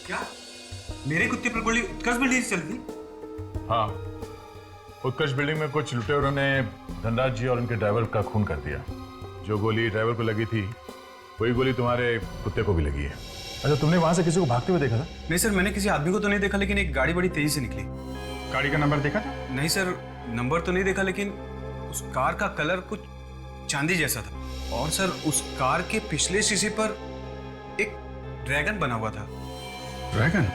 क्या मेरे कुत्ते पर गोली उत्कर्ष बिल्डिंग से चल दी? हाँ, उत्कर्ष बिल्डिंग में कुछ लुटेरों ने धनराज जी और उनके ड्राइवर का खून कर दिया। जो गोली ड्राइवर को लगी थी वही गोली तुम्हारे कुत्ते को भी लगी है। अच्छा, तुमने वहां से किसी को भागते हुए देखा था? नहीं सर, मैंने किसी आदमी को तो नहीं देखा, लेकिन एक गाड़ी बड़ी तेजी से निकली। गाड़ी का नंबर देखा था? नहीं सर, नंबर तो नहीं देखा, लेकिन उस कार का कलर कुछ चांदी जैसा था। और सर उस कार के पिछले शीशे पर एक ड्रैगन बना हुआ था। ड्रैगन?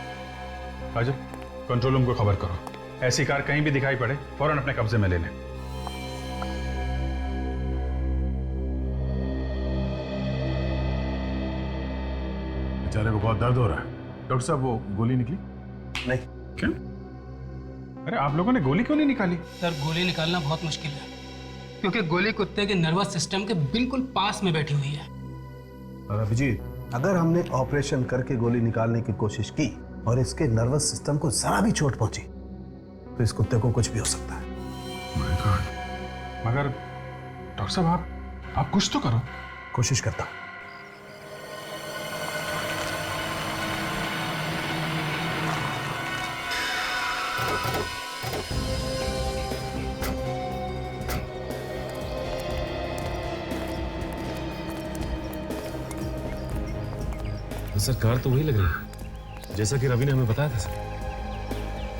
राजू, कंट्रोल रूम को खबर करो, ऐसी कार कहीं भी दिखाई पड़े फौरन अपने कब्जे में ले लें। बेचारे को बहुत दर्द हो रहा है। डॉक्टर साहब, वो गोली निकली? नहीं। क्या? अरे आप लोगों ने गोली क्यों नहीं निकाली? सर गोली निकालना बहुत मुश्किल है, क्योंकि गोली कुत्ते के नर्वस सिस्टम के बिल्कुल पास में बैठी हुई है। अभिजीत, अगर हमने ऑपरेशन करके गोली निकालने की कोशिश की और इसके नर्वस सिस्टम को जरा भी चोट पहुंची तो इस कुत्ते को कुछ भी हो सकता है। My God। मगर डॉक्टर साहब, आप कुछ तो करो। कोशिश करता हूं। सर कार तो वही लग रही है जैसा कि रवि ने हमें बताया था सर।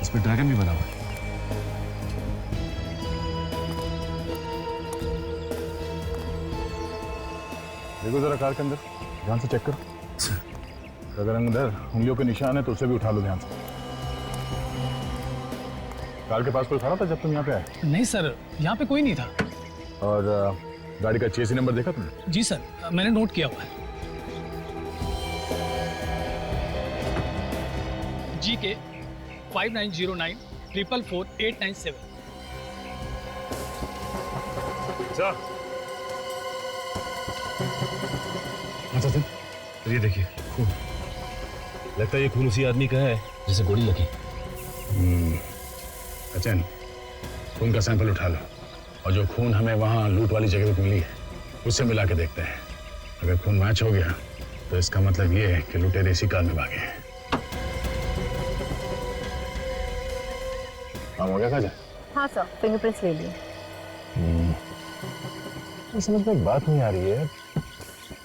इस पर ड्रैगन भी बना हुआ है। देखो जरा कार के अंदर, ध्यान से चेक करो। अगर अंदर उंगलियों के निशान है तो उसे भी उठा लो ध्यान से। कार के पास कोई खड़ा था जब तुम यहाँ पे आए? नहीं सर, यहाँ पे कोई नहीं था। और गाड़ी का चेसी नंबर देखा तुमने? जी सर, मैंने नोट किया हुआ है। GK 5909 444 897। अच्छा सर, ये देखिए खून। लगता है ये खून उसी आदमी का है जिसे गोली लगी। अचन, खून का सैंपल उठा लो और जो खून हमें वहाँ लूट वाली जगह पे मिली है उससे मिला के देखते हैं। अगर खून मैच हो गया तो इसका मतलब ये है कि लुटेरे इसी कार में भागे हैं। काम हो गया काजा? हाँ सर, फिंगरप्रिंट्स ले लिए। तो समझ में एक बात नहीं आ रही है।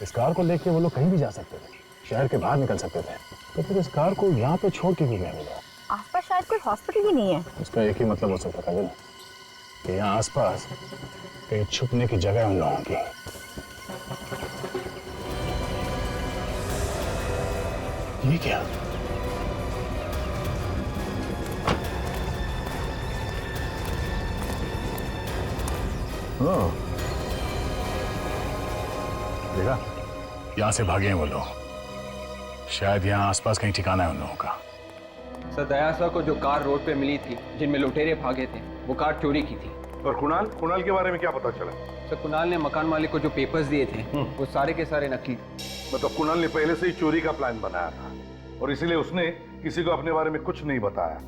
इस कार को लेके वो लोग कहीं भी जा सकते थे, शहर के बाहर निकल सकते थे, तो फिर इस कार को यहाँ पे छोड़ के क्यों गया मिला? आसपास शायद कोई हॉस्पिटल भी नहीं है। उसका एक ही मतलब हो सकता था कि यहाँ आसपास कहीं छुपने की जगह उन लोगों की। ये क्या? देखा, यहां से भागे हैं वो लोग। शायद यहाँ आसपास कहीं ठिकाना है उन लोगों का। सर दयासा को जो कार रोड पे मिली थी जिनमें लुटेरे भागे थे, वो कार चोरी की थी। और कुणाल के बारे में क्या पता चला? सर कुणाल ने मकान मालिक को जो पेपर्स दिए थे वो सारे के सारे नकली। मतलब कुणाल ने पहले से ही चोरी का प्लान बनाया था और इसीलिए उसने किसी को अपने बारे में कुछ नहीं बताया।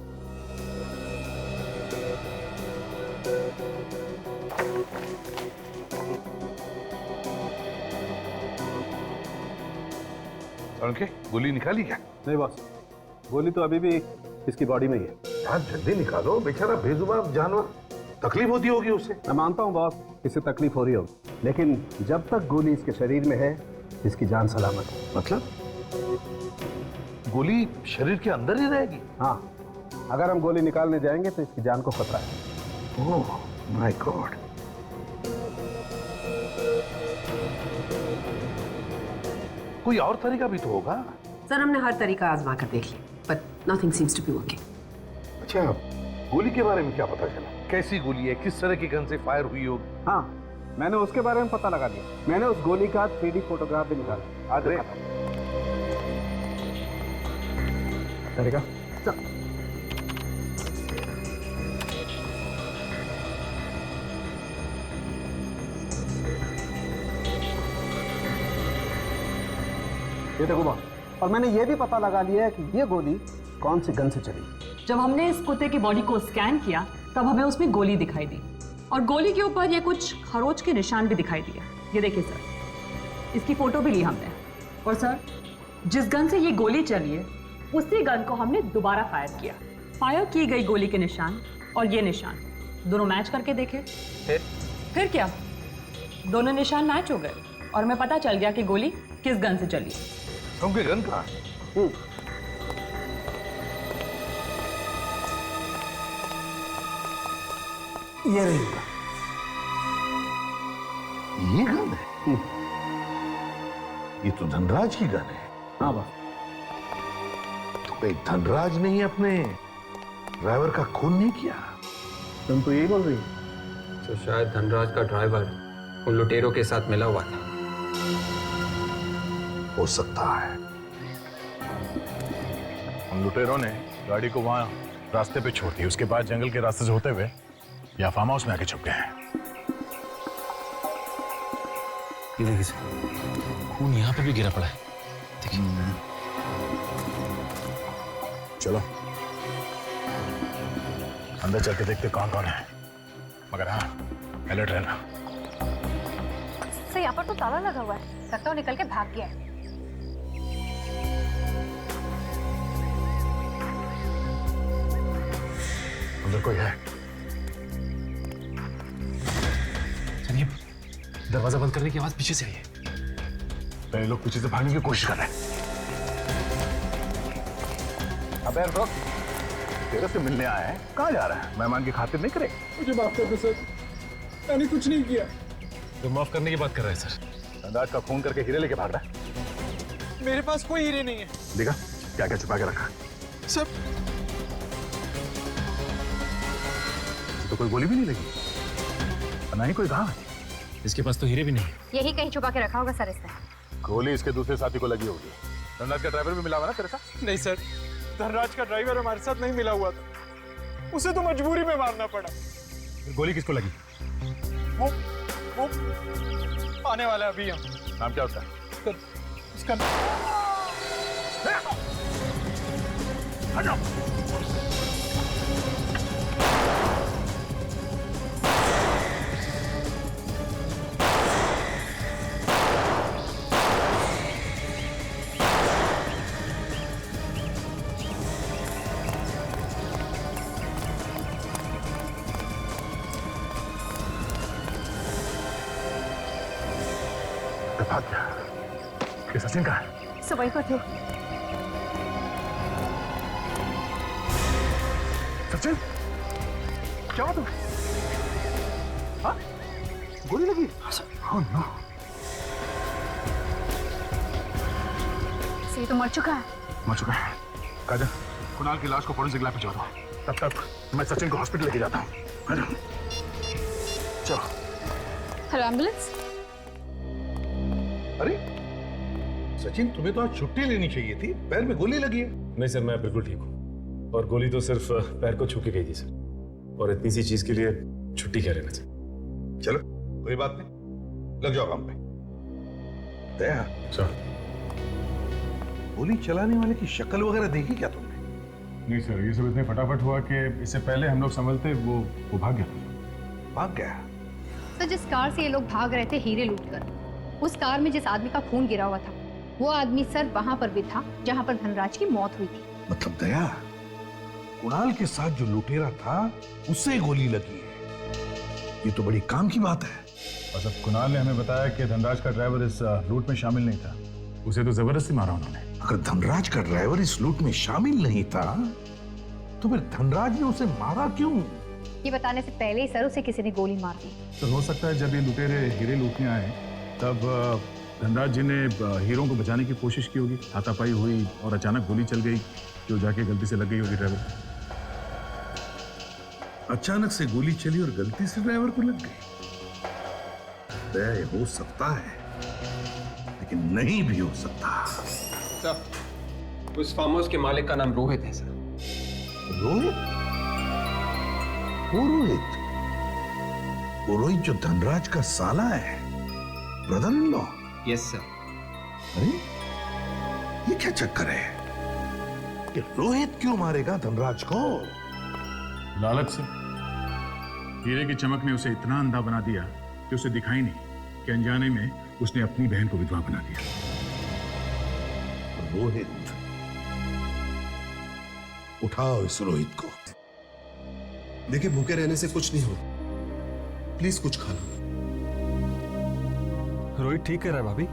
उनके गोली निकाली क्या? नहीं बॉस, गोली तो अभी भी इसकी बॉडी में ही है। यार जल्दी निकालो, बेचारा बेजुबान जानवर, तकलीफ होती होगी उसे। मैं मानता हूँ बॉस, इससे तकलीफ हो रही होगी, लेकिन जब तक गोली इसके शरीर में है इसकी जान सलामत है। मतलब गोली शरीर के अंदर ही रहेगी? हाँ, अगर हम गोली निकालने जाएंगे तो इसकी जान को खतरा है। Oh my God. कोई और तरीका भी तो होगा। सर हमने हर तरीका आजमा कर देख लिया, but nothing seems to be working. अच्छा, गोली के बारे में क्या पता चला? कैसी गोली है, किस तरह की गन से फायर हुई होगी? हाँ, मैंने उसके बारे में पता लगा लिया। मैंने उस गोली का 3D फोटोग्राफ भी निकाला। अरे तरीका ये देखो बॉस, और मैंने ये भी पता लगा लिया है कि ये गोली कौन सी गन से चली। जब हमने इस कुत्ते की बॉडी को स्कैन किया तब हमें उसमें गोली दिखाई दी, और गोली के ऊपर ये कुछ खरोच के निशान भी दिखाई दिए। ये देखिए सर, इसकी फोटो भी ली हमने। और सर, जिस गन से ये गोली चली है उसी गन को हमने दोबारा फायर किया। फायर की गई गोली के निशान और ये निशान दोनों मैच करके देखे। फिर क्या, दोनों निशान मैच हो गए और हमें पता चल गया कि गोली किस गन से चली। उनके गन कहाँ? ये रही। ये गन है? ये तो धनराज की गन है। हाँ बाप। तो भाई धनराज ने ही अपने ड्राइवर का खून नहीं किया? तुम तो यही बोल रही हो? तो शायद धनराज का ड्राइवर उन लुटेरों के साथ मिला हुआ था। हो सकता है। उन लुटेरों ने गाड़ी को वहां रास्ते पे छोड़ दी, उसके बाद जंगल के रास्ते से होते हुए या फार्म हाउस में आके छुप गए हैं। ये देखिए सर, खून यहाँ पे भी गिरा पड़ा है। देखिए। चलो अंदर चल के देखते कौन कौन है, मगर हाँ अलर्ट रहना। सर यहाँ पर तो ताला लगा हुआ है, लगता है निकल के भाग गया है। अंदर कोई है? सर ये दरवाजा बंद करने की आवाज पीछे से आई है। पहले लोग पीछे से भागने की कोशिश कर रहे हैं। अबे रुक, तेरे से मिलने आए हैं, कहाँ जा रहा है? मेहमान की खातिर नहीं करे? मुझे माफ कर दो सर, मैंने कुछ नहीं किया। तो माफ करने की बात कर रहे हैं सर। धनराज का खून करके हीरे लेके भाग रहा है। मेरे पास कोई हीरे नहीं है। देखा क्या क्या छुपा के रखा? सर तो कोई गोली भी नहीं लगी, ना ही कोई घाव है। इसके पास तो हीरे भी नहीं है। यही कहीं छुपा के रखा होगा सर इसने। गोली इसके दूसरे साथी को लगी होगी। धनराज का ड्राइवर भी मिला हुआ ना तेरे साथ? नहीं सर, धनराज का ड्राइवर हमारे साथ नहीं मिला हुआ था, उसे तो मजबूरी में मारना पड़ा। फिर गोली किसको लगी? वो आने वाला है अभी। हम नाम क्या उसका? सर उसका भाग गया। ये सचिन का है? सब वहीं पर थे। सचिन क्या हुआ तुम्हें? हाँ? गोली लगी? Oh, no. ये तो मर चुका है। मर चुका है। काजल, कुणाल की लाश को फोरेंसिक लैब भिजवा दो। तब तक मैं सचिन को हॉस्पिटल लेके जाता हूँ। चलो। Hello ambulance. अरे सचिन, तुम्हें तो आज छुट्टी लेनी चाहिए थी, पैर में गोली लगी है। नहीं सर, मैं बिल्कुल ठीक हूँ और गोली तो सिर्फ पैर को छू के गई थी सर, और इतनी सी चीज के लिए छुट्टी क्या लेना चाहिए। चलो कोई बात नहीं, लग जाओ काम पे। दया, सर गोली चलाने वाले की शक्ल वगैरह देखी क्या तुमने? नहीं सर, ये सब इतने फटाफट हुआ कि इससे पहले हम लोग संभलते वो भाग गया। भाग गया? तो जिस कार से ये लोग भाग रहे थे हीरे लूटकर, उस कार में जिस आदमी का खून गिरा हुआ था, वो आदमी सर वहां पर भी था जहां पर धनराज की मौत हुई थी। मतलब दया, कुणाल के साथ जो लुटेरा था उससे गोली लगी है, ये तो बड़ी काम की बात है। और जब कुणाल ने हमें बताया कि धनराज का ड्राइवर इस लूट में शामिल नहीं था, उसे तो जबरदस्ती मारा उन्होंने। अगर धनराज का ड्राइवर इस लूट में शामिल नहीं था तो फिर धनराज ने उसे मारा क्यों? ये बताने से पहले ही सर उसे किसी ने गोली मार दी। तो हो सकता है जब ये लुटेरे हीरे लूटने आए तब धनराज जी ने हीरों को बचाने की कोशिश की होगी, हाथापाई हुई और अचानक गोली चल गई जो जाके गलती से लग गई होगी ड्राइवर। अचानक से गोली चली और गलती से ड्राइवर को लग गई। हो सकता है, लेकिन नहीं भी हो सकता। सर, उस फार्म हाउस के मालिक का नाम रोहित है सर। रोहित? वो रोहित? वो रोहित जो धनराज का साला है, brother in law? Yes sir. अरे ये क्या चक्कर है कि रोहित क्यों मारेगा धनराज को? लालच से। हीरे की चमक ने उसे इतना अंधा बना दिया कि उसे दिखाई नहीं कि अनजाने में उसने अपनी बहन को विधवा बना दिया। रोहित उठाओ इस रोहित को। देखिए, भूखे रहने से कुछ नहीं हो, प्लीज कुछ खा लो। रोहित ठीक कह रहा है भाभी।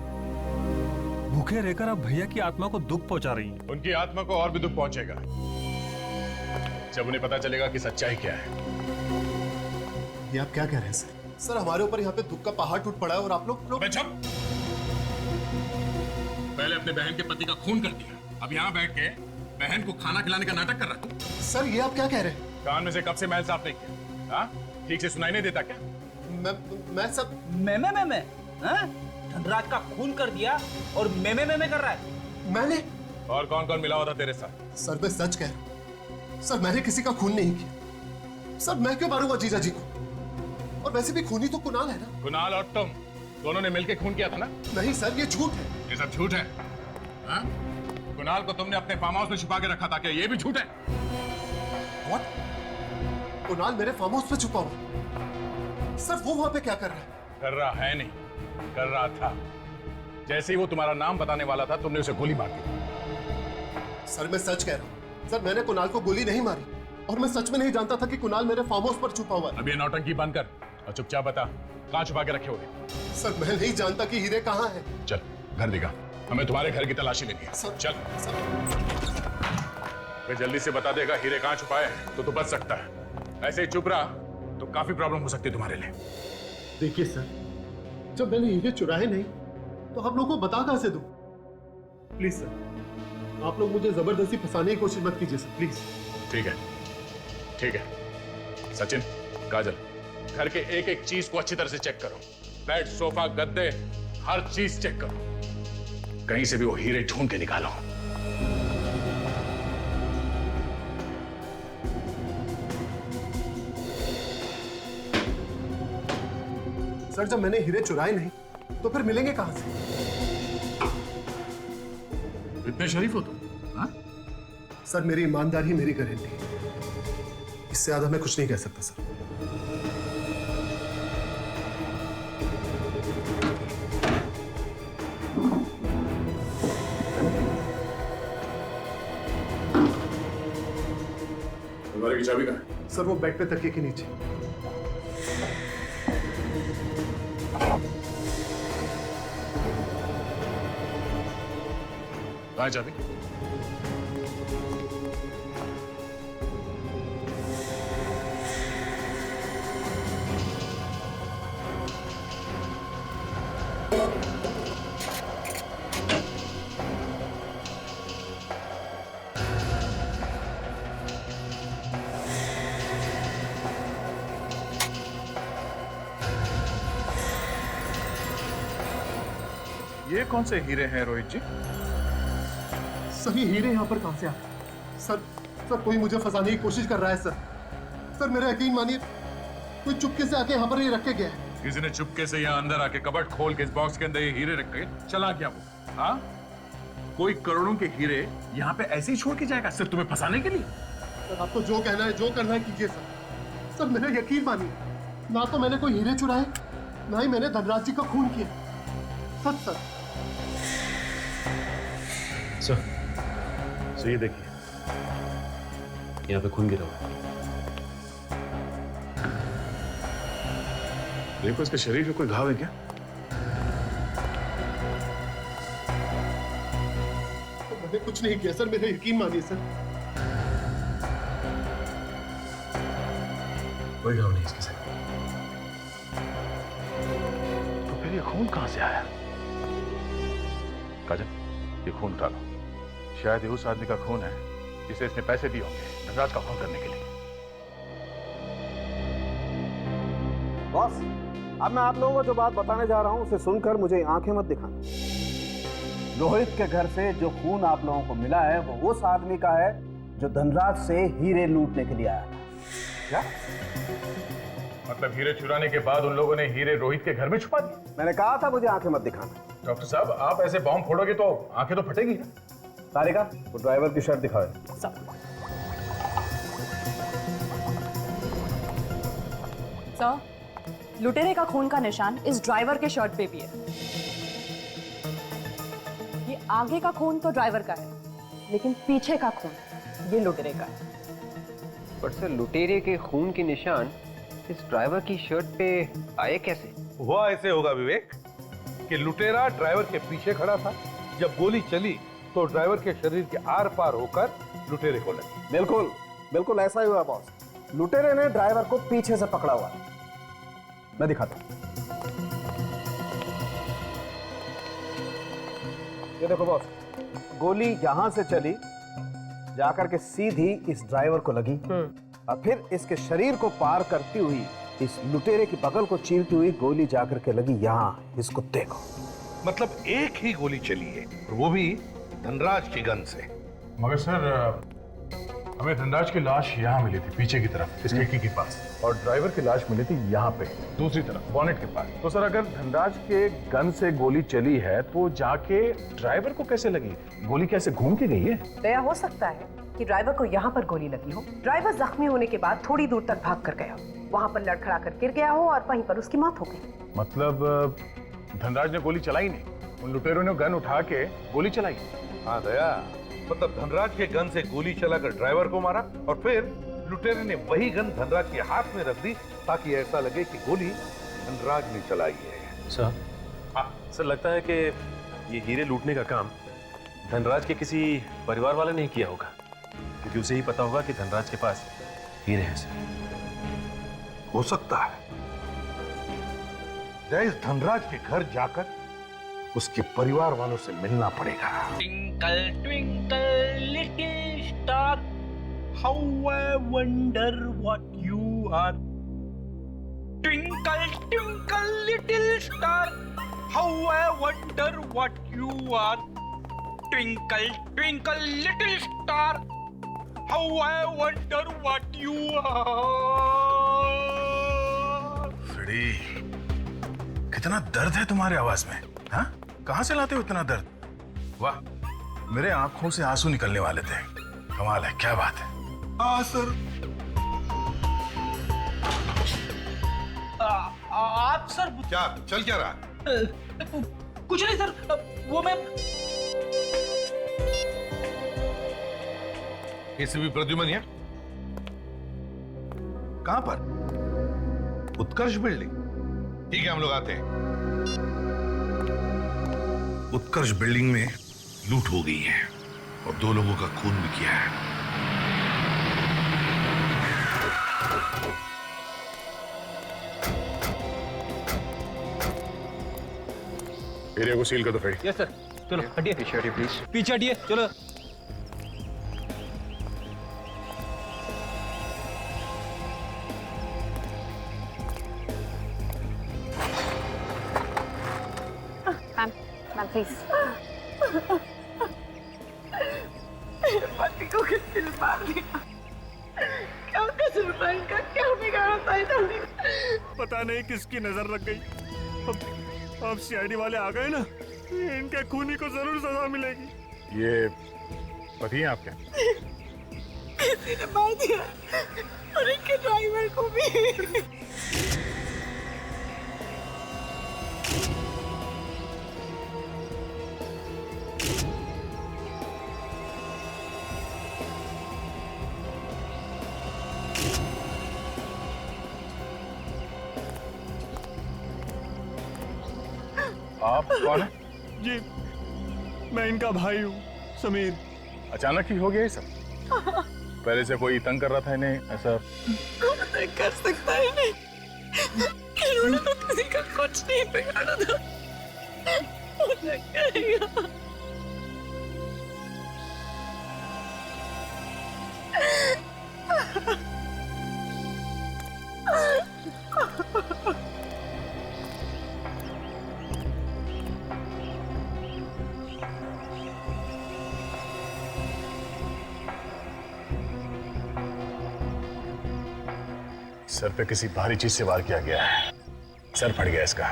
भूखे रहकर आप भैया की आत्मा को दुख पहुंचा रही हैं। उनकी आत्मा को और भी दुख पहुंचेगा जब उन्हें पता चलेगा कि सच्चाई क्या है। ये आप क्या कह रहे हैं सर? सर, हमारे ऊपर यहाँ पे दुख का पहाड़ टूट पड़ा है और आप लोग चुप। पहले अपने बहन के पति का खून कर दिया, अब यहाँ बैठ के बहन को खाना खिलाने का नाटक कर रहा है। सर, ये आप क्या कह रहे हैं? कान में से कब से मैल साफ नहीं किया? हाँ, ठीक से सुनाई नहीं देता क्या? मैं सब मैं धनराज का खून कर दिया और मैं कर रहा है। मैंने? और कौन कौन मिला हुआ था तेरे साथ? सर, मैं सच कह रहा हूँ सर, मैंने किसी का खून नहीं किया। सर, मैं क्यों मारूंगा जीजा जी को? और वैसे भी खूनी तो कुणाल है ना। कुणाल और तुम दोनों ने मिलकर खून किया था ना? नहीं सर, ये झूठ है। ये सब झूठ है। हाँ? कुणाल को तुमने अपने फार्म हाउस में छुपा के रखा था, क्या ये भी झूठ है? What? कुणाल मेरे फार्म हाउस पे छुपा हुआ? सर, वो वहां पे क्या कर रहा है? कर रहा है नहीं, कर रहा था। जैसे ही वो तुम्हारा नाम बताने वाला था, तुमने उसे गोली मार दी। सर, मैं सच कह रहा हूँ सर, मैंने कुणाल को गोली नहीं मारी और मैं सच में नहीं जानता था कि कुणाल मेरे फार्म हाउस पर छुपा हुआ है। अब ये नौटंकी बंद कर और चुपचाप बता, कहाँ छुपा के रखे हुए? सर, मैं नहीं जानता कि हीरे कहाँ हैं। चल घर दिखा, हमें तुम्हारे घर की तलाशी लेनी है। चल वे जल्दी से बता देगा हीरे कहाँ छुपाए हैं तो तू बच सकता है। ऐसे ही चुप रहा तो काफी प्रॉब्लम हो सकती है तुम्हारे लिए। देखिए सर, जब मैंने हीरे चुराए नहीं तो आप लोगों को बता कहां से दूं? प्लीज सर, आप लोग मुझे जबरदस्ती फंसाने की कोशिश मत कीजिए सर, प्लीज। ठीक है, ठीक है। सचिन, काजल, घर के एक एक चीज को अच्छी तरह से चेक करो। बेड, सोफा, गद्दे, हर चीज चेक करो। कहीं से भी वो हीरे ढूंढ के निकालो। सर, जब मैंने हीरे चुराए नहीं तो फिर मिलेंगे कहां से? इतने शरीफ हो तुम? हाँ? सर, मेरी ईमानदारी मेरी गारंटी, इससे ज्यादा मैं कुछ नहीं कह सकता सर। तुम्हारे की चाबी कहाँ है? सर, वो बेड पे तकिए के नीचे। कहाँ है चाबी? ये कौन से हीरे हैं रोहित जी? सर, ये हीरे यहाँ पर कहां से आए? सर, कोई मुझे फंसाने की कोशिश कर रहा है सर। सर, मेरा यकीन मानिए, कोई चुपके से आके यहाँ पर ये रख के गया है। किसी ने चुपके से यहाँ अंदर आके कबर्ड खोल के इस बॉक्स के अंदर ये हीरे रख के चला गया वो। हाँ? कोई करोड़ों के हीरे यहाँ पे ऐसे ही छोड़ के जाएगा सिर्फ तुम्हें फंसाने के लिए? सर, आपको जो कहना है, जो करना है कीजिए सर। सर, मेरा यकीन मानिए, ना तो मैंने कोई हीरे चुराए, ना ही मैंने धनराज जी का खून किया। सच सर। सर ये देखिए, यहाँ पे खून गिरा हुआ है। देखो, इसके शरीर में कोई घाव है क्या? तो मैंने कुछ नहीं किया सर, मेरा यकीन मानिए सर। कोई घाव नहीं इसके सर। तो फिर ये खून कहां से आया? काजल, ये खून उठा लो। शायद ये उस आदमी का खून है जिसे इसने पैसे दिए होंगे धनराज का खून करने के लिए। बॉस, अब मैं आप लोगों को जो बात बताने जा रहा हूं उसे सुनकर मुझे आंखें मत दिखाना। रोहित के घर से जो खून आप लोगों को मिला है वो उस आदमी का है जो धनराज से हीरे लूटने के लिए आया था। क्या मतलब हीरे चुराने के बाद उन लोगों ने हीरे रोहित के घर में छुपा दिए? मैंने कहा था मुझे आंखें मत दिखाना। डॉक्टर साहब, आप ऐसे बॉम्ब फोड़ोगे तो आंखें तो फटेगी ना। तारिका, वो ड्राइवर की शर्ट दिखाओ। सर, लुटेरे का खून का निशान इस ड्राइवर के शर्ट पे भी है। ये आगे का खून तो ड्राइवर का है लेकिन पीछे का खून ये लुटेरे का है। पर सर लुटेरे के खून के निशान इस ड्राइवर की शर्ट पे आए कैसे? हुआ ऐसे होगा विवेक कि लुटेरा ड्राइवर के पीछे खड़ा था, जब गोली चली तो ड्राइवर के शरीर के आर पार होकर लुटेरे को लगी। बिल्कुल बिल्कुल ऐसा ही हुआ बॉस। लुटेरे ने ड्राइवर को पीछे से पकड़ा हुआ है। मैं दिखाता हूं। ये देखो बॉस, गोली यहां से चली जाकर के सीधी इस ड्राइवर को लगी और फिर इसके शरीर को पार करती हुई इस लुटेरे की बगल को चीरती हुई गोली जाकर के लगी यहां इस कुत्ते को। मतलब एक ही गोली चली है, और वो भी धनराज की गन से। मगर सर हमें धनराज की लाश यहाँ मिली थी पीछे की तरफ इस खिड़की के पास, और ड्राइवर की लाश मिली थी यहाँ पे दूसरी तरफ बॉनेट के पास। तो सर अगर धनराज के गन से गोली चली है तो जाके ड्राइवर को कैसे लगी? गोली कैसे घूम के गई है? दया हो सकता है कि ड्राइवर को यहाँ पर गोली लगी हो, ड्राइवर जख्मी होने के बाद थोड़ी दूर तक भाग कर गया हो, वहाँ पर लड़खड़ा कर गिर गया हो और वहीं पर उसकी मौत हो गई। मतलब धनराज ने गोली चलाई नहीं, उन लुटेरों ने गन उठा के गोली चलाई। हाँ दया, मतलब धनराज के गन से गोली चलाकर ड्राइवर को मारा और फिर लुटेरे ने वही गन धनराज के हाथ में रख दी ताकि ऐसा लगे कि गोली धनराज ने चलाई है। सर सर लगता है कि ये हीरे लूटने का काम धनराज के किसी परिवार वाले ने किया होगा, क्योंकि उसे ही पता होगा कि धनराज के पास हीरे हैं। सर हो सकता है इस धनराज के घर जाकर उसके परिवार वालों से मिलना पड़ेगा। Twinkle, twinkle, little star, how I wonder what you are. Twinkle, twinkle, little star, how I wonder what you are. Twinkle, twinkle, little star, how I wonder what you are. Freddie, कितना दर्द है तुम्हारे आवाज में, हाँ? कहां से लाते हो इतना दर्द? वाह, मेरे आंखों से आंसू निकलने वाले थे। कमाल है, क्या बात है। हाँ सर। आप सर क्या चल क्या रहा? कुछ नहीं सर, वो मैं एसीपी प्रद्युमन है? कहां पर? उत्कर्ष बिल्डिंग। ठीक है, हम लोग आते हैं। उत्कर्ष बिल्डिंग में लूट हो गई है और 2 लोगों का खून भी किया है। एरिया को सील कर दो फ्रेडी। Yes sir. चलो हटिए, पीछे हटिए प्लीज। पीछे हटिए, चलो। Ma'am please. पति को किसने मार दिया? क्या कसूर था इनका? क्या बिगाड़ा था इन्होंने? पता नहीं किसकी नजर लग गई। अब सीआईडी वाले आ गए ना, इनके खूनी को जरूर सजा मिलेगी। ये पति हैं आपके? किसी ने मार दिया और इनके ड्राइवर को भी। आप कौन है? जी मैं इनका भाई हूँ, समीर। अचानक ही हो गया ये सब? पहले से कोई तंग कर रहा था इन्हें ऐसा? तंग कर सकता है नहीं, इन्होंने तो किसी का कुछ नहीं बिगाड़ा था। सर पे किसी भारी चीज से वार किया गया है। सर फट गया इसका,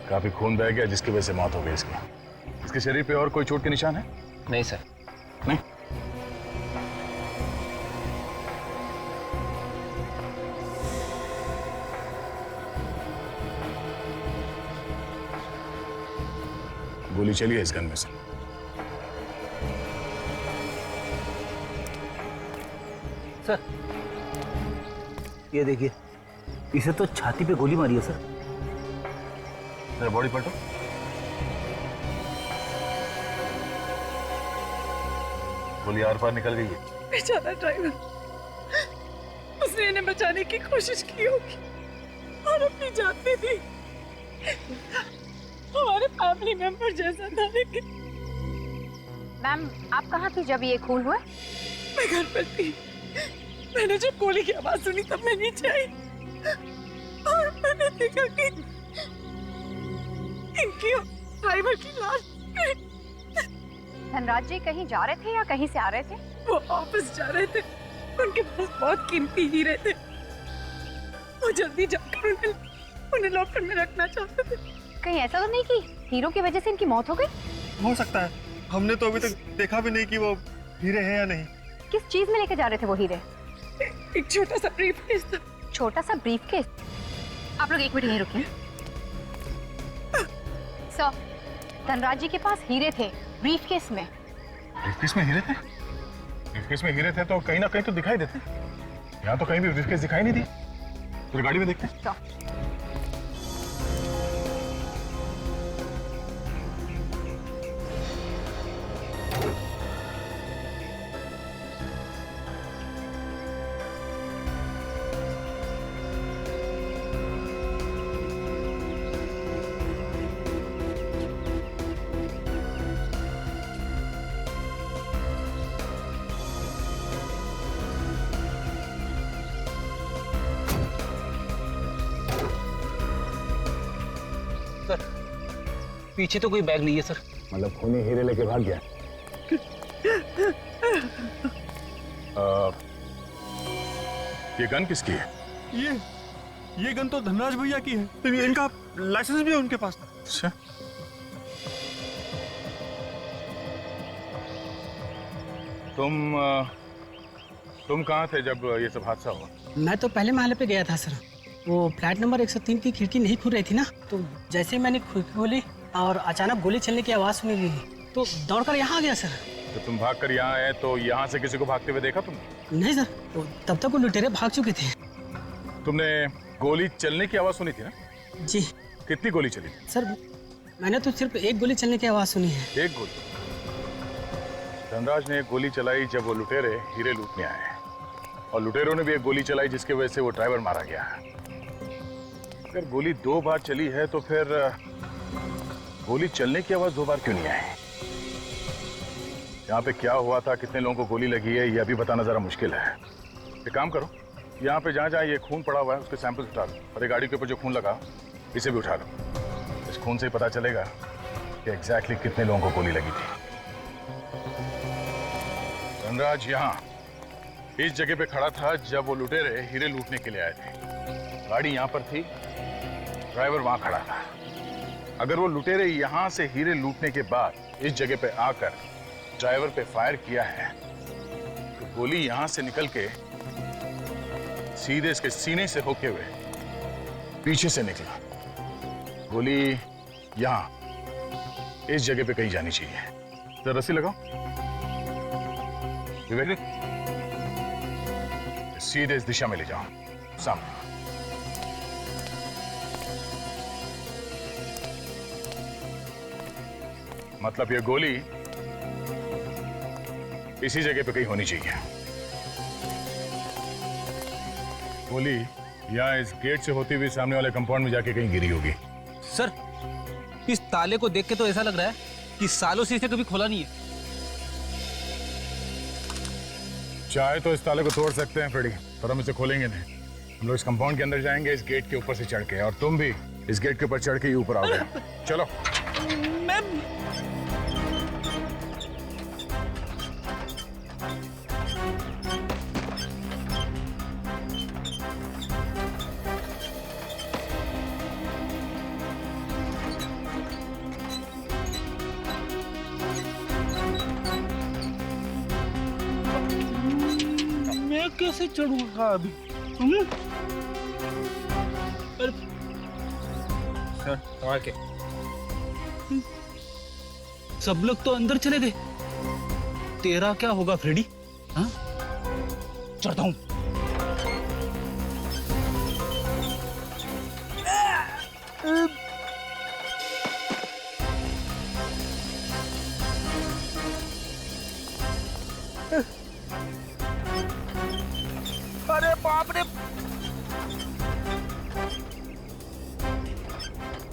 काफी खून बह गया जिसकी वजह से मौत हो गई इसकी। इसके शरीर पे और कोई चोट के निशान है? नहीं सर। नहीं? गोली चली है इस गन में से। सर ये देखिए, इसे तो छाती पे गोली मारी है सर। मेरा बॉडी पलटो। गोली आर पार निकल गई है। बेचारा ड्राइवर, उसने इन्हें बचाने की कोशिश की होगी और अपनी जान दे दी। हमारे फैमिली मेंबर जैसा था, लेकिन मैम आप कहाँ थी जब ये खून हुआ? मैं घर पर थी। मैंने जब गोली की आवाज सुनी तब मैं नीचे आई और मैंने देखा कि इनकी ड्राइवर की लाश। धनराज जी कहीं जा रहे थे या कहीं से आ रहे थे? वो ऑफिस जा रहे थे। उनके पास बहुत कीमती हीरे थे। वो जल्दी जाकर उन्हें लॉकर में रखना चाहते थे। कहीं ऐसा तो नहीं कि हीरो की वजह से इनकी मौत हो गई? हो सकता है, हमने तो अभी तक देखा भी नहीं कि वो हीरे हैं या नहीं। किस चीज में लेके जा रहे थे वो हीरे? एक छोटा सा ब्रीफकेस था। छोटा सा ब्रीफकेस? आप लोग एक मिनट यहीं रुकिए। सर, धनराज जी के पास हीरे थे ब्रीफकेस में। ब्रीफकेस में हीरे थे? ब्रीफकेस में हीरे थे तो कहीं ना कहीं तो दिखाई देते। यहाँ तो कहीं भी ब्रीफकेस दिखाई नहीं दी। फिर गाड़ी में देखते हैं। पीछे तो कोई बैग नहीं है सर। मतलब खूनी हीरे लेके भाग गया। ये गन किसकी है? ये गन तो धनराज भैया की है। तो इनका लाइसेंस भी है उनके पास। अच्छा। तुम कहाँ थे जब ये सब हादसा हुआ? मैं तो पहले महल पे गया था सर। वो फ्लैट नंबर 103 की खिड़की नहीं खुल रही थी ना, तो जैसे मैंने खिड़की खोली और अचानक गोली चलने की आवाज सुनी दी तो दौड़कर यहाँ आ गया सर। तो तुम भागकर यहाँ आए तो यहाँ से किसी को भागते हुए देखा तुमने? नहीं सर, तो तब तक वो लुटेरे भाग चुके थे। तुमने गोली चलने की आवाज सुनी थी ना? जी। कितनी गोली चली? सर मैंने तो सिर्फ एक गोली चलने की आवाज सुनी है। एक गोली? धनराज ने एक गोली चलाई जब वो लुटेरे हीरे लूटने आए, और लुटेरों ने भी एक गोली चलाई जिसकी वजह से वो ड्राइवर मारा गया। अगर गोली 2 बार चली है तो फिर गोली चलने की आवाज 2 बार क्यों नहीं आई? यहाँ पे क्या हुआ था, कितने लोगों को गोली लगी है, ये अभी बताना जरा मुश्किल है। एक काम करो, यहाँ पे जहाँ ये खून पड़ा हुआ है उसके सैंपल्स उठा लो, और ये गाड़ी के ऊपर जो खून लगा इसे भी उठा लो। इस खून से पता चलेगा कि एग्जैक्टली कितने लोगों को गोली लगी थी। धनराज यहाँ इस जगह पे खड़ा था जब वो लुटेरे हीरे लूटने के लिए आए थे। गाड़ी यहाँ पर थी, ड्राइवर वहां खड़ा था। अगर वो लुटेरे यहाँ से हीरे लूटने के बाद इस जगह पे आकर ड्राइवर पे फायर किया है तो गोली यहाँ से निकल के सीधे इसके सीने से होके हुए पीछे से निकला। गोली यहाँ इस जगह पे कहीं जानी चाहिए। तो रस्सी लगाओ विवेक, सीधे इस दिशा में ले जाओ सामने। मतलब ये गोली इसी जगह पे कहीं होनी चाहिए। गोली यहाँ इस गेट से होती हुई सामने वाले कंपाउंड में जाके कहीं गिरी होगी। सर इस ताले को देख के तो ऐसा लग रहा है कि सालों से इसे कभी खोला नहीं है। चाहे तो इस ताले को तोड़ सकते हैं फ्रेडी, पर हम इसे खोलेंगे नहीं। हम लोग इस कंपाउंड के अंदर जाएंगे इस गेट के ऊपर से चढ़ के, और तुम भी इस गेट के ऊपर चढ़ के ही ऊपर आओगे। चलो। मैं कैसे चढ़ूंगा अभी? सर संभाल के। सब लोग तो अंदर चले गए, तेरा क्या होगा फ्रेडी? हाँ? चढ़ता हूं। अरे बाप रे,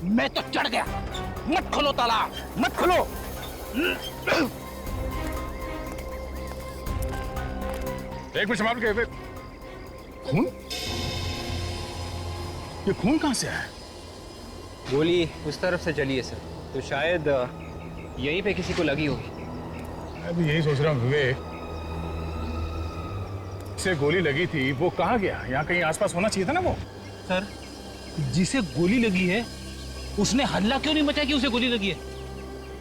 मैं तो चढ़ गया। मत खोलो ताला, मत खोलो। एक मिनट संभाल के। खून? ये खून कहां से आया? गोली उस तरफ से चली है सर, तो शायद यहीं पे किसी को लगी होगी। मैं भी यही सोच रहा हूँ विवेक, से गोली लगी थी वो कहाँ गया? यहाँ कहीं आसपास होना चाहिए था ना वो। सर, जिसे गोली लगी है उसने हल्ला क्यों नहीं मचाया कि उसे गोली लगी है?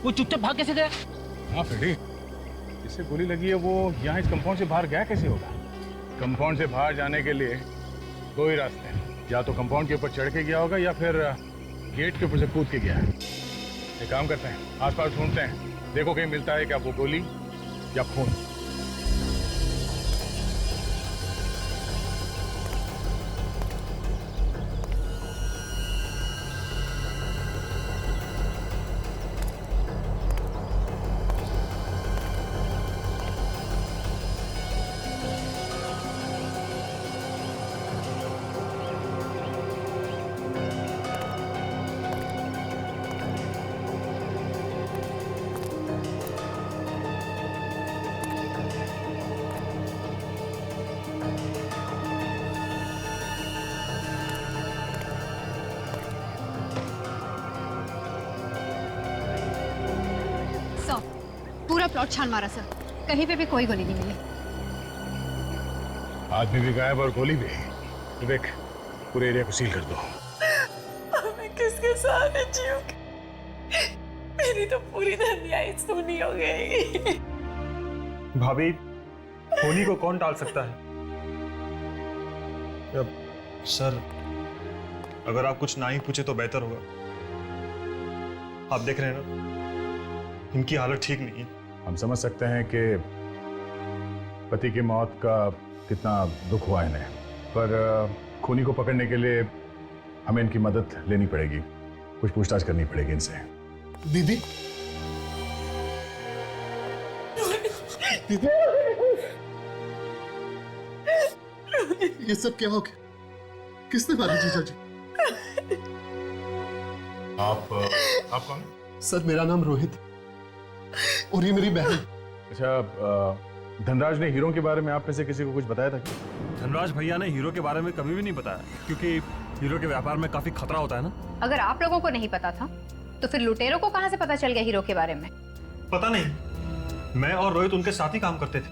वो चुपचाप भाग कैसे गया? हाँ फ्रेडी, जिसे गोली लगी है वो यहाँ इस कंपाउंड से बाहर गया कैसे होगा? कंपाउंड से बाहर जाने के लिए दो ही रास्ते हैं, या तो कंपाउंड के ऊपर चढ़ के गया होगा या फिर गेट के ऊपर से कूद के गया है। एक काम करते हैं, आसपास ढूंढते हैं, देखो कहीं मिलता है क्या वो गोली या खून। पूरा प्लॉट छान मारा सर, कहीं पे भी कोई गोली नहीं मिली। आदमी भी गायब और गोली भी। विवेक, पूरे एरिया को सील कर दो। मैं किसके सहारे जीऊंगी? मेरी तो पूरी दुनिया ही सूनी हो गई। भाभी, होली को कौन टाल सकता है? सर, अगर आप कुछ ना ही पूछे तो बेहतर होगा। आप देख रहे हैं ना, इनकी हालत ठीक नहीं है। हम समझ सकते हैं कि पति की मौत का कितना दुख हुआ इन्हें, पर खूनी को पकड़ने के लिए हमें इनकी मदद लेनी पड़ेगी, कुछ पूछताछ करनी पड़ेगी इनसे। दीदी, दीदी, ये सब क्या हो गया? किसने मारी जीजा जी? आप कौन? सर, मेरा नाम रोहित और ये मेरी बहन। अच्छा, धनराज ने हीरो के बारे में आप में से किसी को कुछ बताया था क्या? धनराज भैया ने हीरो के बारे में कभी भी नहीं बताया, क्योंकि हीरो के व्यापार में काफी खतरा होता है ना। अगर आप लोगों को नहीं पता था तो फिर लुटेरों को कहां से पता चल गया हीरो के बारे में? पता नहीं, मैं और रोहित उनके साथ ही काम करते थे।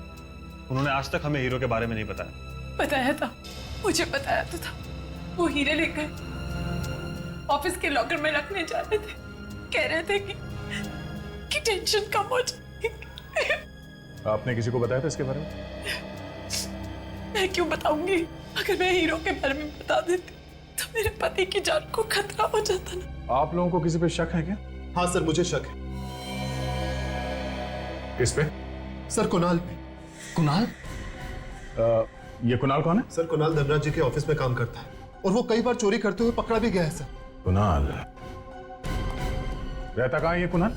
उन्होंने आज तक हमें हीरो के बारे में नहीं बताया। बताया था, मुझे बताया तो था। वो हीरे लेकर ऑफिस के लॉकर में रखने जा रहे थे। कह रहे थे कि टेंशन कम हो जाएगी। आपने किसी को बताया था इसके बारे में? मैं क्यों बताऊंगी? अगर मैं हीरो के बारे में बता देती तो मेरे पति की जान को खतरा हो जाता ना। आप लोगों को किसी पे शक है क्या? हाँ सर, मुझे शक है। किस पे? सर, कुणाल पे। कुणाल? ये कुणाल कौन है? सर, कुणाल धनराज जी के ऑफिस में काम करता है और वो कई बार चोरी करते हुए पकड़ा भी गया है सर। कुणाल रहता कहाँ है ये कुणाल?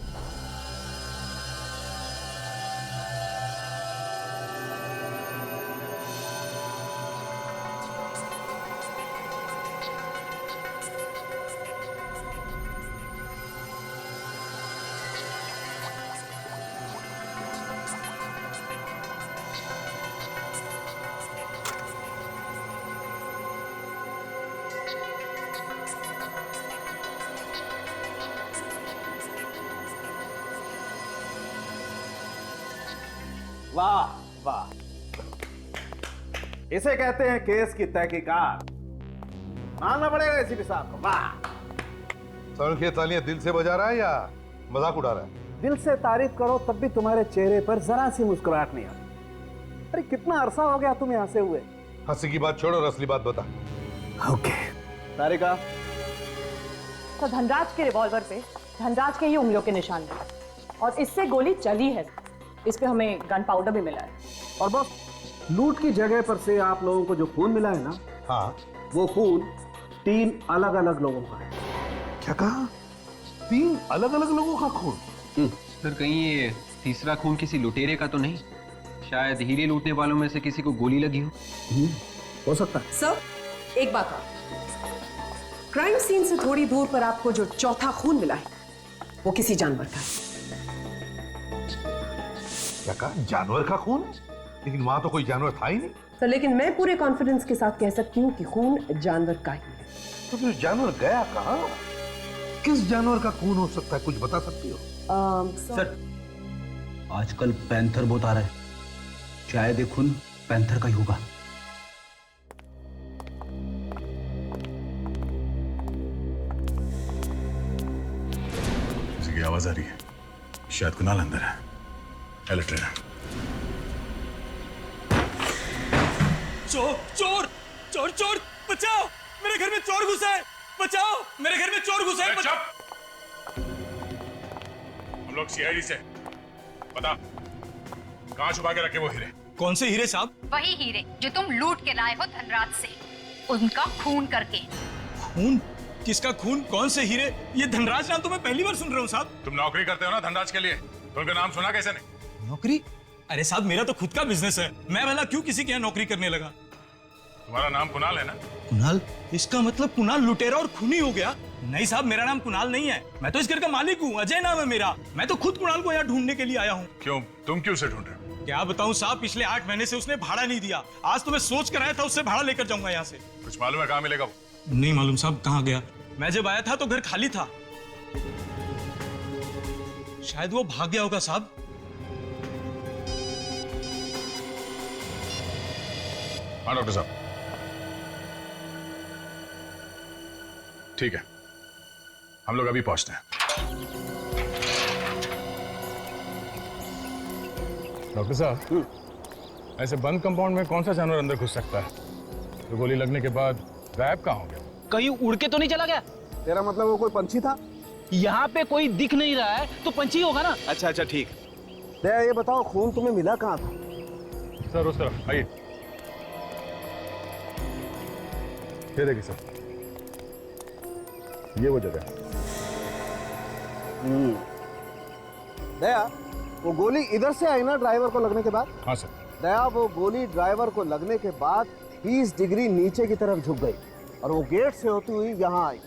वाह वाह, इसे कहते हैं केस की तहकीकात। मानना पड़ेगा एसीपी साहब को। वाह। सर, ये तालियां दिल से बजा रहा है या मजाक उड़ा रहा है? दिल से तारीफ करो तब भी तुम्हारे चेहरे पर जरा सी मुस्कुराहट नहीं आती। अरे कितना अरसा हो गया तुम यहां से हुए? हंसी की बात छोड़ और असली बात बता। ओके तारिका। तो धनराज के रिवॉल्वर पे धनराज के ही उंगलियों के निशान थे और इससे गोली चली है। इस पे हमें गन पाउडर भी मिला है। और बस लूट की जगह पर से आप लोगों को जो खून मिला है ना, हाँ, वो खून 3 अलग अलग लोगों का है। क्या कहा? 3 अलग अलग लोगों का खून? सर कहीं ये तीसरा खून किसी लुटेरे का तो नहीं? शायद हीरे लूटने वालों में से किसी को गोली लगी हो सकता है। सर एक बात और, क्राइम सीन से थोड़ी दूर पर आपको जो चौथा खून मिला है वो किसी जानवर का है। क्या कहा? जानवर का खून? लेकिन वहां तो कोई जानवर था ही नहीं। सर लेकिन मैं पूरे कॉन्फिडेंस के साथ कह सकती हूँ कि खून जानवर का ही है। तो फिर जानवर गया कहाँ? किस जानवर का खून हो सकता है, कुछ बता सकती हो? सर आजकल पैंथर बहुत आ रहा है, शायद ये खून पैंथर का ही होगा। किसी की आवाज आ रही है, शायद कुणाल अंदर है। एलेक्ट्रेटर। चोर चोर चोर चोर, बचाओ, मेरे घर में चोर घुसा है, बचाओ, मेरे घर में चोर घुसा है। हम लोग सीआईडी से, बता कहाँ छुपा के रखे वो हीरे? कौन से हीरे साहब? वही हीरे जो तुम लूट के लाए हो धनराज से, उनका खून करके। खून? किसका खून? कौन से हीरे? ये धनराज नाम तो मैं पहली बार सुन रहा हूँ साहब। तुम नौकरी करते हो ना धनराज के लिए, तो उनका नाम सुना कैसे नहीं? नौकरी? अरे साहब मेरा तो खुद का बिजनेस है, मैं भला क्यों किसी के यहाँ नौकरी करने लगा? तुम्हारा नाम कुणाल है ना? कुणाल? इसका मतलब कुणाल लुटेरा और खूनी हो गया? नहीं साहब, मेरा नाम कुणाल नहीं है, मैं तो इस घर का मालिक हूँ, अजय नाम है मेरा। मैं तो खुद कुणाल को यहाँ ढूंढने के लिए आया हूँ। क्यों? तुम क्यों उसे ढूंढ रहे हो? क्या बताऊँ साहब, पिछले 8 महीने से उसने भाड़ा नहीं दिया। आज तो मैं सोच कर आया था उससे भाड़ा लेकर जाऊंगा यहाँ से। कुछ मालूम है कहाँ मिलेगा वो? नहीं मालूम साहब कहाँ गया। मैं जब आया था तो घर खाली था, शायद वो भाग गया होगा साहब। हाँ डॉक्टर साहब, ठीक है, हम लोग अभी पहुंचते हैं। डॉक्टर साहब, ऐसे बंद कंपाउंड में कौन सा जानवर अंदर घुस सकता है तो गोली लगने के बाद गायब कहाँ हो गया? कहीं उड़ के तो नहीं चला गया? तेरा मतलब वो कोई पंछी था? यहाँ पे कोई दिख नहीं रहा है तो पंछी होगा ना। अच्छा अच्छा ठीक। दया ये बताओ, खून तुम्हें मिला कहाँ था? सर उस तरफ आइए। ये देखिए सर, ये वो जगह। दया, वो गोली इधर से आई ना ड्राइवर को लगने के बाद? हाँ सर। दया, वो गोली ड्राइवर को लगने के बाद 20 डिग्री नीचे की तरफ झुक गई और वो गेट से होती हुई यहाँ आई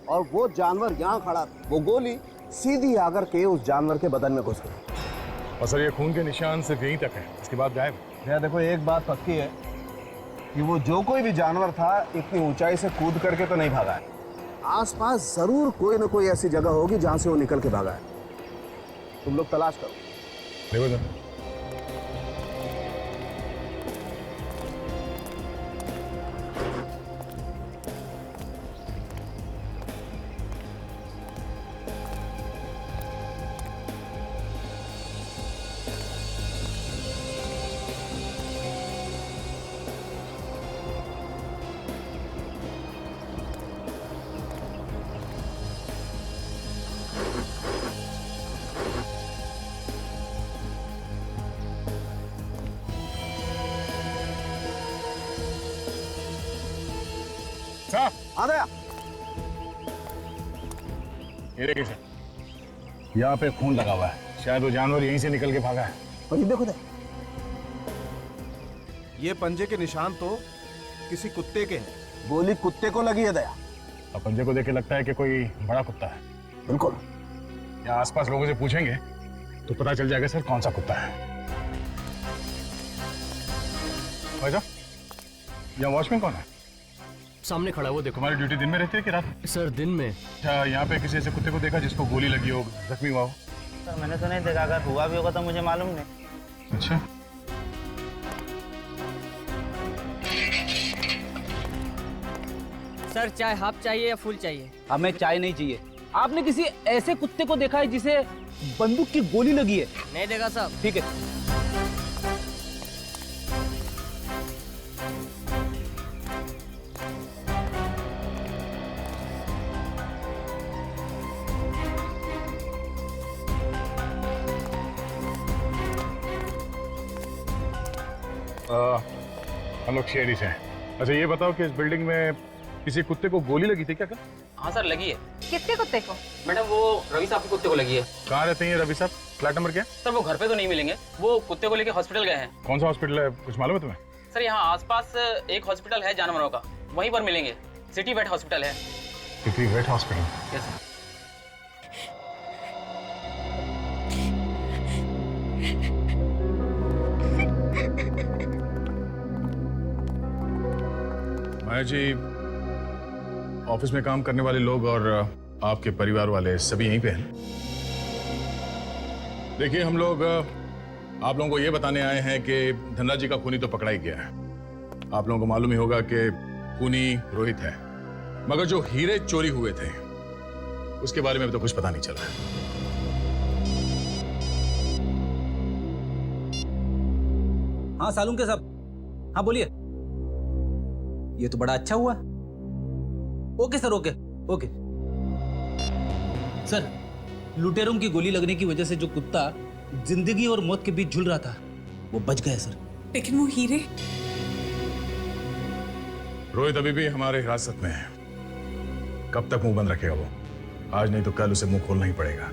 और वो जानवर यहाँ खड़ा था। वो गोली सीधी आकर के उस जानवर के बदन में घुस गई। और सर ये खून के निशान सिर्फ यहीं तक है, इसके बाद गायब। दया देखो, एक बात पक्की है कि वो जो कोई भी जानवर था इतनी ऊंचाई से कूद करके तो नहीं भागा है। आसपास जरूर कोई ना कोई ऐसी जगह होगी जहां से वो निकल के भागा है। तुम लोग तलाश करो। देखो सर, आ गया। ये देखिए सर, यहाँ पे खून लगा हुआ है, शायद वो जानवर यहीं से निकल के भागा है। और ये देखो, ये पंजे के निशान तो किसी कुत्ते के हैं। गोली कुत्ते को लगी है दया। और पंजे को देख के लगता है कि कोई बड़ा कुत्ता है। बिल्कुल। यहाँ आसपास लोगों से पूछेंगे तो पता चल जाएगा सर कौन सा कुत्ता है। भाई साहब, यहाँ वॉचमैन कौन है? सामने खड़ा है वो, देखो। तुम्हारी ड्यूटी दिन में रहती है कि रात? सर दिन में। अच्छा, यहाँ पे किसी ऐसे कुत्ते को देखा जिसको गोली लगी हो, जख्मी हुआ हो? सर मैंने तो नहीं देखा, अगर हुआ भी होगा तो मुझे मालूम नहीं। अच्छा, सर चाय हाफ चाहिए या फुल चाहिए? हमें चाय नहीं चाहिए। आपने किसी ऐसे कुत्ते को देखा है जिसे बंदूक की गोली लगी है? नहीं देखा साहब। ठीक है। हम लोग शेरी से हैं। अच्छा ये बताओ कि इस बिल्डिंग में किसी कुत्ते को गोली लगी थी क्या? हाँ सर लगी है। कितने कुत्ते को? मैडम वो रवि साहब के कुत्ते को लगी है। कहाँ रहते हैं ये रवि साहब? फ्लैट नंबर क्या? सर वो घर पे तो नहीं मिलेंगे, वो कुत्ते को लेके हॉस्पिटल गए हैं। कौन सा हॉस्पिटल है, कुछ मालूम है तुम्हें? सर यहाँ आसपास एक हॉस्पिटल है जानवरों का, वहीं पर मिलेंगे। सिटी वेट हॉस्पिटल है। City vet hospital? Yes sir. Maya ji, office में काम करने वाले लोग और आपके परिवार वाले सभी यहीं पे हैं। देखिए हम लोग आप लोगों को ये बताने आए हैं कि धनराज जी का खूनी तो पकड़ा ही गया है। आप लोगों को मालूम ही होगा कि खूनी रोहित है, मगर जो हीरे चोरी हुए थे उसके बारे में अभी तो कुछ पता नहीं चला है। हाँ सालुंके साहब, हाँ बोलिए। ये तो बड़ा अच्छा हुआ। Okay sir, okay okay. Sir, लुटेरों की गोली लगने की वजह से जो कुत्ता जिंदगी और मौत के बीच झूल रहा था वो बच गया सर। लेकिन वो हीरे? रोहित अभी भी हमारे हिरासत में है। कब तक मुंह बंद रखेगा वो? आज नहीं तो कल उसे मुंह खोलना ही पड़ेगा।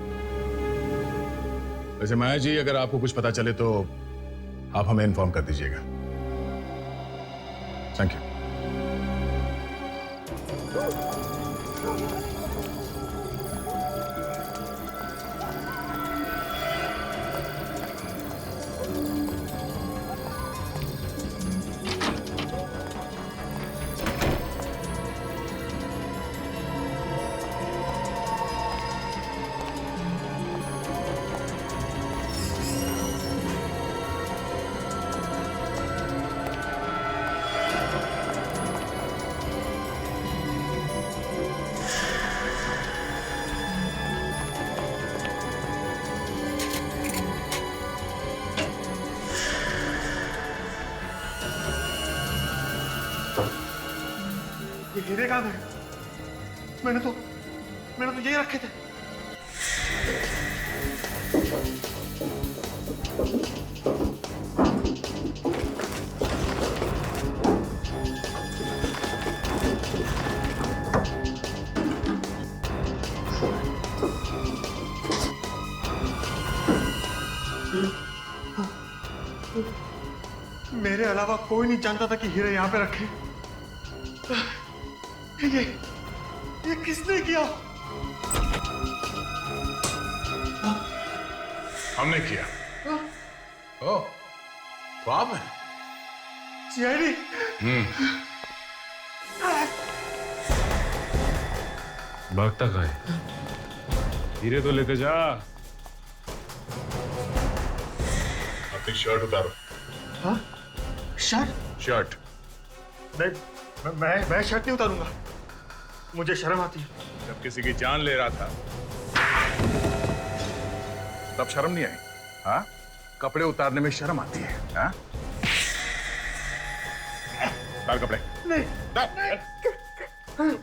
वैसे माया जी, अगर आपको कुछ पता चले तो आप हमें इन्फॉर्म कर दीजिएगा। Thank you. हीरे कहाँ गए? मैंने तो यही रखे थे। मेरे अलावा कोई नहीं जानता था कि हीरे यहाँ पे रखे। ये किसने किया? हमने किया। ओ, तो आप हैं? सीआईडी? भागता कहाँ है? हीरे तो लेके जा। अपनी शर्ट उतारो। हाँ? शर्ट? शर्ट। नहीं, मैं शर्ट नहीं उतारूंगा। मुझे शर्म आती है। जब किसी की जान ले रहा था तब शर्म नहीं आई? हाँ? कपड़े उतारने में शर्म आती है? हाँ? उतार कपड़े। नहीं।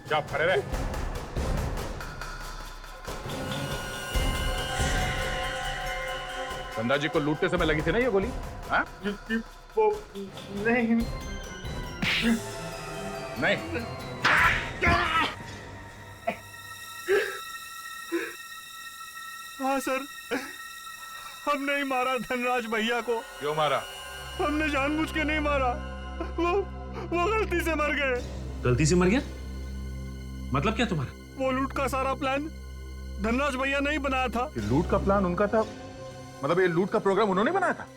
जा खड़े रहे। धनराज जी को लूटते समय लगी थी ना ये गोली? हाँ? वो नहीं। नहीं। हाँ सर, हमने ही मारा धनराज भैया को। क्यों मारा? हमने जानबूझ के नहीं मारा, वो गलती से मर गए। गलती से मर गया? मतलब क्या तुम्हारा? वो लूट का सारा प्लान धनराज भैया ने ही बनाया था। ये लूट का प्लान उनका था? मतलब ये लूट का प्रोग्राम उन्होंने बनाया था?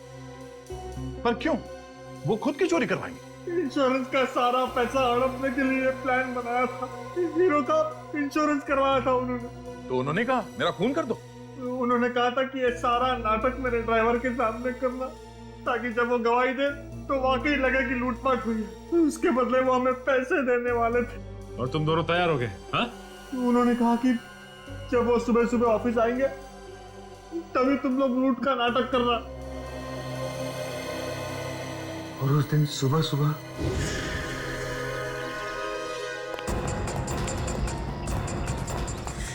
पर क्यों? वो खुद की चोरी करवाएंगे? इंश्योरेंस का सारा पैसा हड़पने के लिए प्लान बनाया था। हीरो का इंश्योरेंस करवाया था उन्होंने। तो उन्होंने कहा मेरा खून कर दो। उन्होंने कहा था कि ये सारा नाटक मेरे ड्राइवर के सामने करना, ताकि जब वो गवाही दे तो वाकई लगे कि लूटपाट हुई है। उसके बदले वो हमें पैसे देने वाले थे। और तुम दोनों तैयार हो गए? हाँ? उन्होंने कहा कि जब वो सुबह सुबह ऑफिस आएंगे तभी तुम लोग लूट का नाटक करना। और उस दिन सुबह सुबह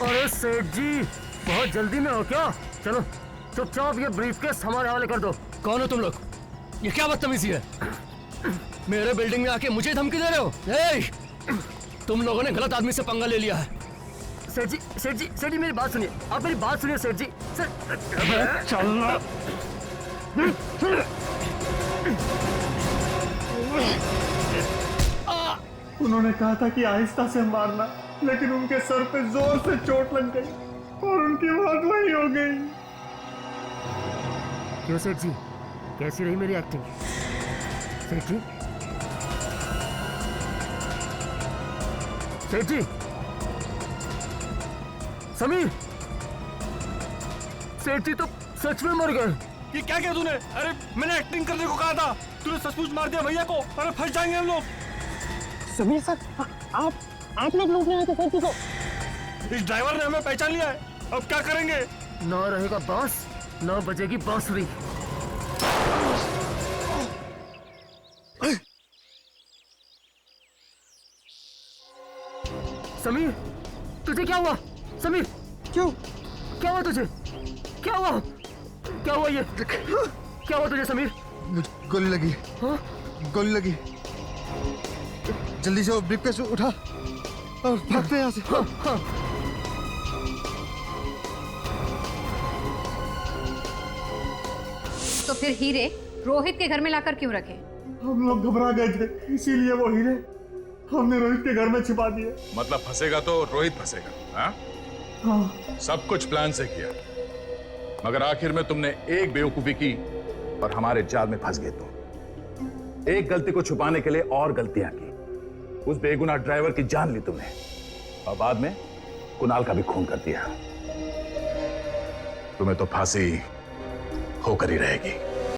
अरे सेठ जी, बहुत जल्दी में हो क्या? चलो चुपचाप ये ब्रीफकेस हमारे हवाले कर दो। कौन हो तुम लोग? ये क्या बदतमीजी है? मेरे बिल्डिंग में आके मुझे धमकी दे रहे हो? ए, तुम लोगों ने गलत आदमी से पंगा ले लिया है। सेठ जी मेरी बात सुनिए, आप मेरी बात सुनिए सेठ जी। सर चलना। उन्होंने कहा था कि आहिस्ता से मारना, लेकिन उनके सर पे जोर से चोट लग गई और उनकी मौत वही हो गई। क्यों सेठ जी, कैसी रही मेरी एक्टिंग? सेठ जी, सेठ जी, समीर, सेठ जी तो सच में मर गए। ये क्या किया तूने? अरे मैंने एक्टिंग करने को कहा था, तूने सचमुच मार दिया भैया को। अरे फंस जाएंगे हम लोग। समीर सर, आप लोग लूटने आए थे सेठ जी को। इस ड्राइवर ने हमें पहचान लिया है, अब क्या करेंगे? ना रहेगा बांस, ना बजेगी बांसुरी। समीर, तुझे क्या हुआ? समीर, क्यों? क्या हुआ तुझे? क्या हुआ? क्या हुआ ये? क्या हुआ तुझे समीर? गोली लगी। हाँ? गोली लगी। जल्दी से वो ब्रीफकेस उठा और भागते हैं यहाँ से। हाँ, हाँ। तो फिर हीरे रोहित के घर में लाकर क्यों रखे? हम लोग घबरा गए थे, इसीलिए वो हीरे हमने रोहित के घर में छिपा दिए। मतलब फंसेगा तो रोहित फंसेगा, हाँ? हाँ। सब कुछ प्लान से किया, मगर आखिर में तुमने एक बेवकूफी की और हमारे जाल में फंस गए तुम। एक गलती को छुपाने के लिए और गलतियां की। उस बेगुनाह ड्राइवर की जान ली तुमने और बाद में कुणाल का भी खून कर दिया। तुम्हें तो फांसी होकर ही रहेगी।